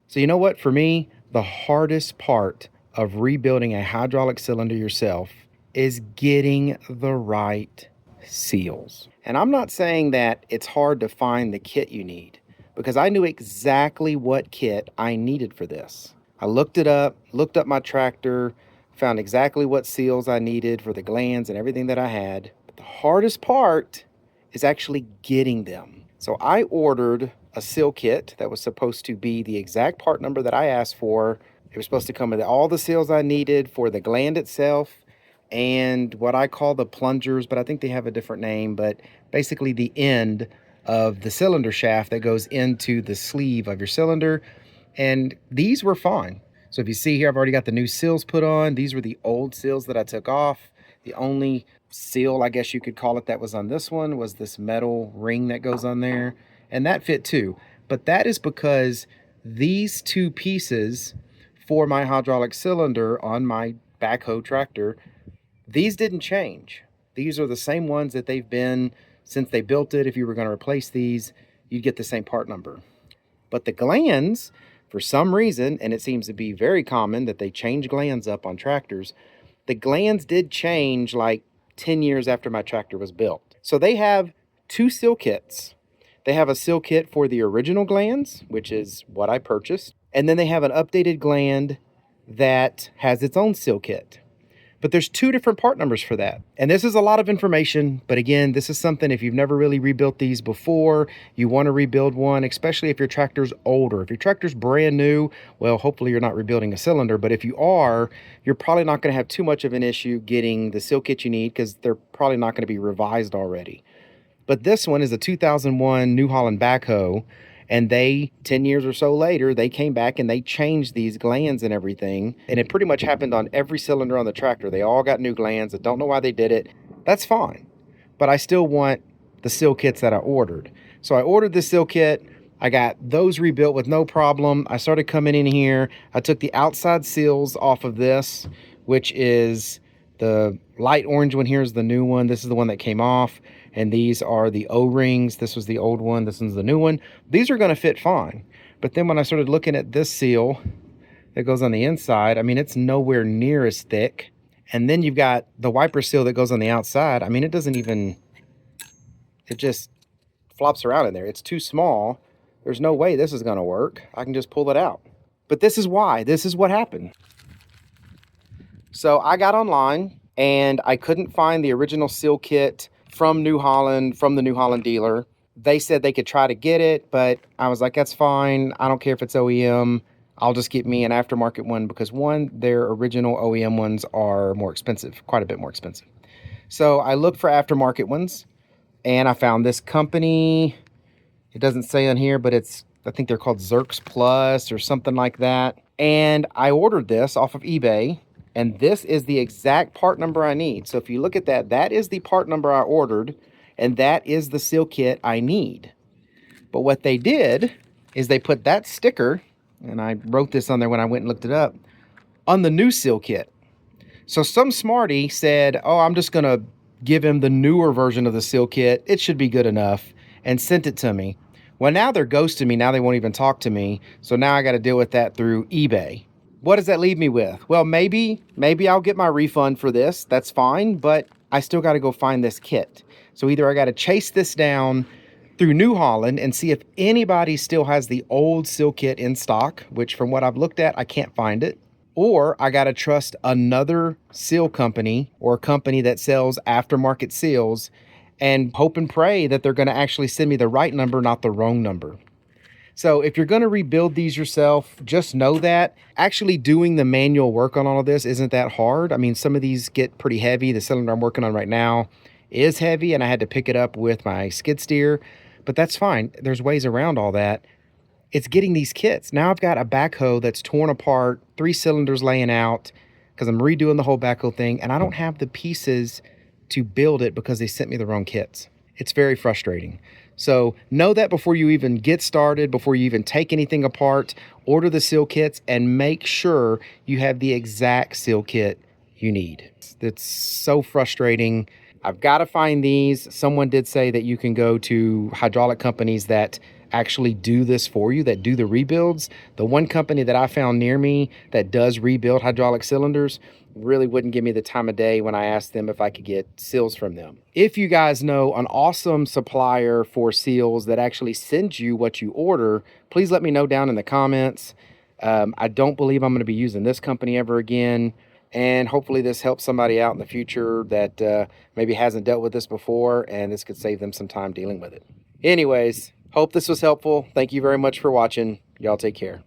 So you know what? For me, the hardest part of rebuilding a hydraulic cylinder yourself is getting the right seals. And I'm not saying that it's hard to find the kit you need, because I knew exactly what kit I needed for this. I looked it up, looked up my tractor, found exactly what seals I needed for the glands and everything that I had. But the hardest part is actually getting them. So I ordered a seal kit that was supposed to be the exact part number that I asked for. It was supposed to come with all the seals I needed for the gland itself and what I call the plungers, but I think they have a different name, but basically the end of the cylinder shaft that goes into the sleeve of your cylinder. And these were fine. So if you see here, I've already got the new seals put on. These were the old seals that I took off. The only seal, I guess you could call it, that was on this one was this metal ring that goes on there. And that fit too. But that is because these two pieces for my hydraulic cylinder on my backhoe tractor, these didn't change. These are the same ones that they've been since they built it. If you were going to replace these, you'd get the same part number. But the glands, for some reason, and it seems to be very common that they change glands up on tractors, the glands did change like 10 years after my tractor was built. So they have two seal kits. They have a seal kit for the original glands, which is what I purchased. And then they have an updated gland that has its own seal kit. But there's two different part numbers for that. And this is a lot of information, but again, this is something, if you've never really rebuilt these before, you want to rebuild one, especially if your tractor's older. If your tractor's brand new, well, hopefully you're not rebuilding a cylinder, but if you are, you're probably not going to have too much of an issue getting the seal kit you need, because they're probably not going to be revised already. But this one is a 2001 New Holland backhoe, and they, 10 years or so later, they came back and they changed these glands and everything. And it pretty much happened on every cylinder on the tractor. They all got new glands. I don't know why they did it. That's fine. But I still want the seal kits that I ordered. So I ordered the seal kit. I got those rebuilt with no problem. I started coming in here. I took the outside seals off of this, which is the light orange one. Here's the new one. This is the one that came off. And these are the O-rings. This was the old one. This one's the new one. These are going to fit fine. But then when I started looking at this seal that goes on the inside, I mean, it's nowhere near as thick. And then you've got the wiper seal that goes on the outside. I mean, it doesn't even, it just flops around in there. It's too small. There's no way this is going to work. I can just pull it out. But this is why. This is what happened. So I got online and I couldn't find the original seal kit from New Holland, from the New Holland dealer. They said they could try to get it, but I was like, that's fine. I don't care if it's OEM. I'll just get me an aftermarket one, because one, their original OEM ones are more expensive, quite a bit more expensive. So I looked for aftermarket ones and I found this company. It doesn't say on here, but I think they're called Zerx Plus or something like that. And I ordered this off of eBay. And this is the exact part number I need. So if you look at that, that is the part number I ordered, and that is the seal kit I need. But what they did is they put that sticker, and I wrote this on there when I went and looked it up, on the new seal kit. So some smarty said, oh, I'm just going to give him the newer version of the seal kit. It should be good enough, and sent it to me. Well, now they're ghosting me. Now they won't even talk to me. So now I got to deal with that through eBay. What does that leave me with? Well, maybe I'll get my refund for this. That's fine, but I still got to go find this kit. So either I got to chase this down through New Holland and see if anybody still has the old seal kit in stock, which from what I've looked at, I can't find it. Or I got to trust another seal company or a company that sells aftermarket seals and hope and pray that they're going to actually send me the right number, not the wrong number. So if you're going to rebuild these yourself, just know that actually doing the manual work on all of this isn't that hard. I mean, some of these get pretty heavy. The cylinder I'm working on right now is heavy, and I had to pick it up with my skid steer, but that's fine. There's ways around all that. It's getting these kits. Now I've got a backhoe that's torn apart, 3 cylinders laying out, because I'm redoing the whole backhoe thing, and I don't have the pieces to build it because they sent me the wrong kits. It's very frustrating. So know that before you even get started, before you even take anything apart, order the seal kits and make sure you have the exact seal kit you need. It's so frustrating. I've got to find these. Someone did say that you can go to hydraulic companies that actually do this for you, that do the rebuilds. The one company that I found near me that does rebuild hydraulic cylinders really wouldn't give me the time of day when I asked them if I could get seals from them. If you guys know an awesome supplier for seals that actually sends you what you order, please let me know down in the comments. I don't believe I'm going to be using this company ever again. And hopefully this helps somebody out in the future that maybe hasn't dealt with this before, and this could save them some time dealing with it. Anyways, hope this was helpful. Thank you very much for watching. Y'all take care.